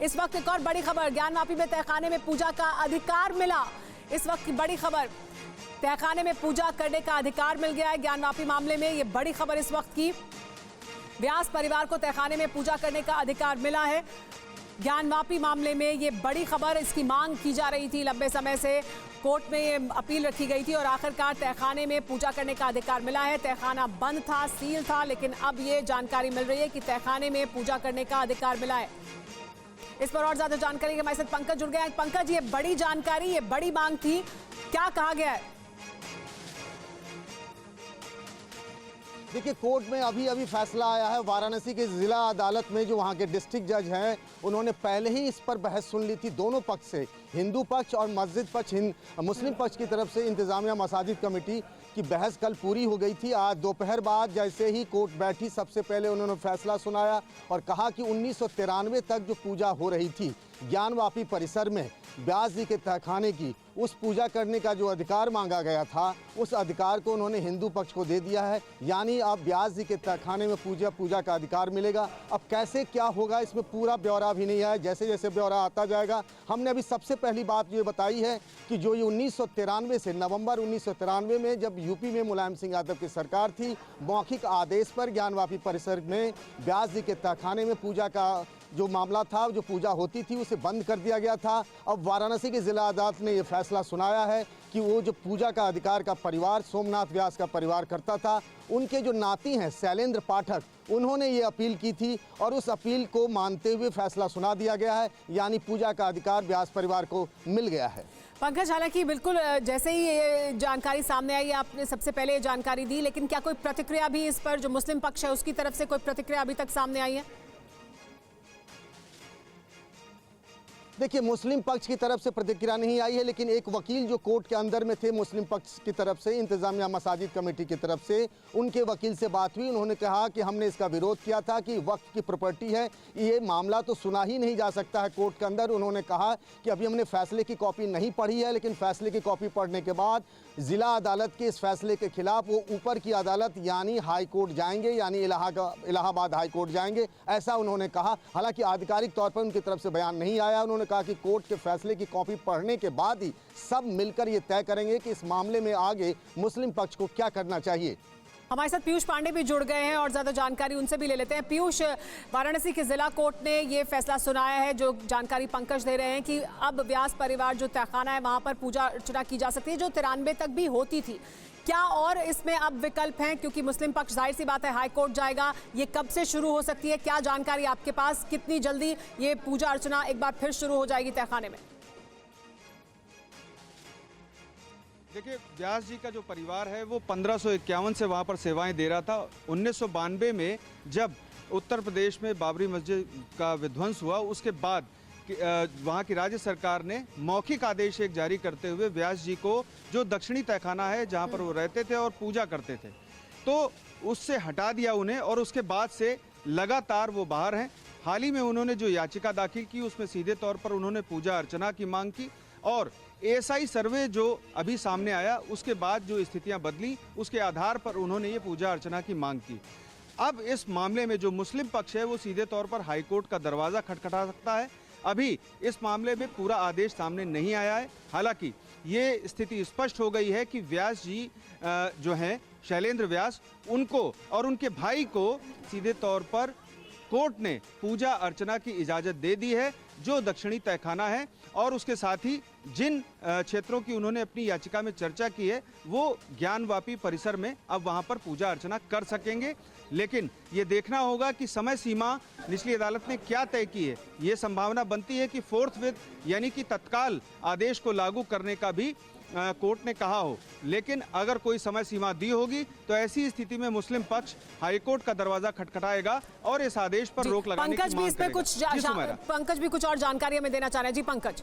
इस वक्त एक और बड़ी खबर, ज्ञानवापी में तहखाने में पूजा का अधिकार मिला। इस वक्त की बड़ी खबर, तहखाने में पूजा करने का अधिकार मिल गया है। ज्ञानवापी मामले में ये बड़ी खबर इस वक्त की, व्यास परिवार को तहखाने में पूजा करने का अधिकार मिला है। ज्ञानवापी मामले में ये बड़ी खबर, इसकी मांग की जा रही थी लंबे समय से, कोर्ट में ये अपील रखी गई थी और आखिरकार तहखाने में पूजा करने का अधिकार मिला है। तहखाना बंद था, सील था, लेकिन अब ये जानकारी मिल रही है कि तहखाने में पूजा करने का अधिकार मिला है। इस पर और ज्यादा जानकारी के हमारे साथ पंकज जुड़ गए हैं। पंकज, ये बड़ी जानकारी, ये बड़ी मांग थी, क्या कहा गया है? देखिए, कोर्ट में अभी फैसला आया है। वाराणसी के जिला अदालत में जो वहाँ के डिस्ट्रिक्ट जज हैं, उन्होंने पहले ही इस पर बहस सुन ली थी दोनों पक्ष से, हिंदू पक्ष और मस्जिद पक्ष, मुस्लिम पक्ष की तरफ से। इंतजामिया मसाजिद कमेटी की बहस कल पूरी हो गई थी। आज दोपहर बाद जैसे ही कोर्ट बैठी, सबसे पहले उन्होंने फैसला सुनाया और कहा कि 1993 तक जो पूजा हो रही थी ज्ञानवापी परिसर में व्यास जी के तहखाने की, उस पूजा करने का जो अधिकार मांगा गया था, उस अधिकार को उन्होंने हिंदू पक्ष को दे दिया है। यानी अब व्यास जी के तहखाने में पूजा का अधिकार मिलेगा। अब कैसे क्या होगा, इसमें पूरा ब्यौरा भी नहीं है, जैसे जैसे ब्यौरा आता जाएगा। हमने अभी सबसे पहली बात ये बताई है कि जो ये 1993 से, नवंबर 1993 में जब यूपी में मुलायम सिंह यादव की सरकार थी, मौखिक आदेश पर ज्ञानवापी परिसर में व्यास जी के तहखाने में पूजा का जो मामला था, जो पूजा होती थी, उसे बंद कर दिया गया था। अब वाराणसी के जिला अदालत ने यह फैसला सुनाया है कि वो जो पूजा का अधिकार का परिवार सोमनाथ व्यास का परिवार करता था, उनके जो नाती हैं शैलेंद्र पाठक, उन्होंने ये अपील की थी और उस अपील को मानते हुए फैसला सुना दिया गया है। यानी पूजा का अधिकार व्यास परिवार को मिल गया है। पंकज, हालांकि बिल्कुल जैसे ही ये जानकारी सामने आई, आपने सबसे पहले ये जानकारी दी, लेकिन क्या कोई प्रतिक्रिया भी इस पर, जो मुस्लिम पक्ष है उसकी तरफ से कोई प्रतिक्रिया अभी तक सामने आई है? देखिए, मुस्लिम पक्ष की तरफ से प्रतिक्रिया नहीं आई है, लेकिन एक वकील जो कोर्ट के अंदर में थे मुस्लिम पक्ष की तरफ से, इंतजामिया मसाजिद कमेटी की तरफ से, उनके वकील से बात हुई। उन्होंने कहा कि हमने इसका विरोध किया था कि वक्फ की प्रॉपर्टी है, ये मामला तो सुना ही नहीं जा सकता है कोर्ट के अंदर। उन्होंने कहा कि अभी हमने फैसले की कॉपी नहीं पढ़ी है, लेकिन फैसले की कॉपी पढ़ने के बाद जिला अदालत के इस फैसले के खिलाफ वो ऊपर की अदालत यानी हाई कोर्ट जाएंगे, यानी इलाहाबाद हाई कोर्ट जाएंगे, ऐसा उन्होंने कहा। हालांकि आधिकारिक तौर पर उनकी तरफ से बयान नहीं आया। उन्होंने कहा कि कोर्ट के फैसले की कॉपी पढ़ने के बाद ही सब मिलकर ये तय करेंगे कि इस मामले में आगे मुस्लिम पक्ष को क्या करना चाहिए। हमारे साथ पीयूष पांडे भी जुड़ गए हैं और ज्यादा जानकारी उनसे भी ले लेते हैं। पीयूष, वाराणसी के जिला कोर्ट ने ये फैसला सुनाया है, जो जानकारी पंकज दे रहे हैं कि अब व्यास परिवार जो तहखाना है वहां पर पूजा अर्चना की जा सकती है, जो 93 तक भी होती थी। क्या और इसमें अब विकल्प हैं? क्योंकि मुस्लिम पक्ष, जाहिर सी बात है, हाई कोर्ट जाएगा, ये कब से शुरू हो सकती है? क्या जानकारी आपके पास, कितनी जल्दी ये पूजा अर्चना एक बार फिर शुरू हो जाएगी तहखाने में? देखिए, व्यास जी का जो परिवार है वो 1551 से वहाँ पर सेवाएं दे रहा था। 1992 में जब उत्तर प्रदेश में बाबरी मस्जिद का विध्वंस हुआ, उसके बाद वहाँ की राज्य सरकार ने मौखिक आदेश एक जारी करते हुए व्यास जी को जो दक्षिणी तहखाना है जहाँ पर वो रहते थे और पूजा करते थे, तो उससे हटा दिया उन्हें और उसके बाद से लगातार वो बाहर हैं। हाल ही में उन्होंने जो याचिका दाखिल की, उसमें सीधे तौर पर उन्होंने पूजा अर्चना की मांग की और एएसआई सर्वे जो अभी सामने आया, उसके बाद जो स्थितियां बदली, उसके आधार पर उन्होंने ये पूजा अर्चना की मांग की। अब इस मामले में जो मुस्लिम पक्ष है वो सीधे तौर पर हाईकोर्ट का दरवाज़ा खटखटा सकता है। अभी इस मामले में पूरा आदेश सामने नहीं आया है। हालांकि ये स्थिति स्पष्ट हो गई है कि व्यास जी जो हैं शैलेंद्र व्यास, उनको और उनके भाई को सीधे तौर पर कोर्ट ने पूजा अर्चना की इजाज़त दे दी है, जो दक्षिणी तहखाना है, और उसके साथ ही जिन क्षेत्रों की उन्होंने अपनी याचिका में चर्चा की है, वो ज्ञानवापी परिसर में अब वहां पर पूजा अर्चना कर सकेंगे। लेकिन ये देखना होगा कि समय सीमा निचली अदालत ने क्या तय की है। ये संभावना बनती है कि फोर्थविथ यानी कि तत्काल आदेश को लागू करने का भी कोर्ट ने कहा हो, लेकिन अगर कोई समय सीमा दी होगी तो ऐसी स्थिति में मुस्लिम पक्ष हाईकोर्ट का दरवाजा खटखटाएगा और इस आदेश पर रोक लगाने की मांग करेगा। पंकज भी कुछ और जानकारी हमें देना चाह रहे हैं। जी पंकज।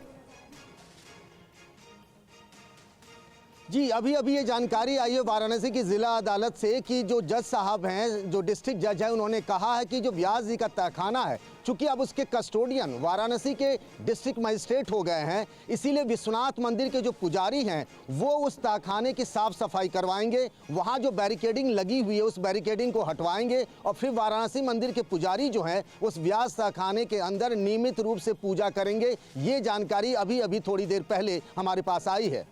जी, अभी ये जानकारी आई है वाराणसी की जिला अदालत से कि जो जज साहब हैं, जो डिस्ट्रिक्ट जज हैं, उन्होंने कहा है कि जो व्यास जी का तहखाना है चूंकि अब उसके कस्टोडियन वाराणसी के डिस्ट्रिक्ट मजिस्ट्रेट हो गए हैं, इसीलिए विश्वनाथ मंदिर के जो पुजारी हैं वो उस तहखाने की साफ सफाई करवाएंगे, वहाँ जो बैरिकेडिंग लगी हुई है उस बैरिकेडिंग को हटवाएंगे और फिर वाराणसी मंदिर के पुजारी जो हैं उस व्यास तहखाने के अंदर नियमित रूप से पूजा करेंगे। ये जानकारी अभी अभी थोड़ी देर पहले हमारे पास आई है।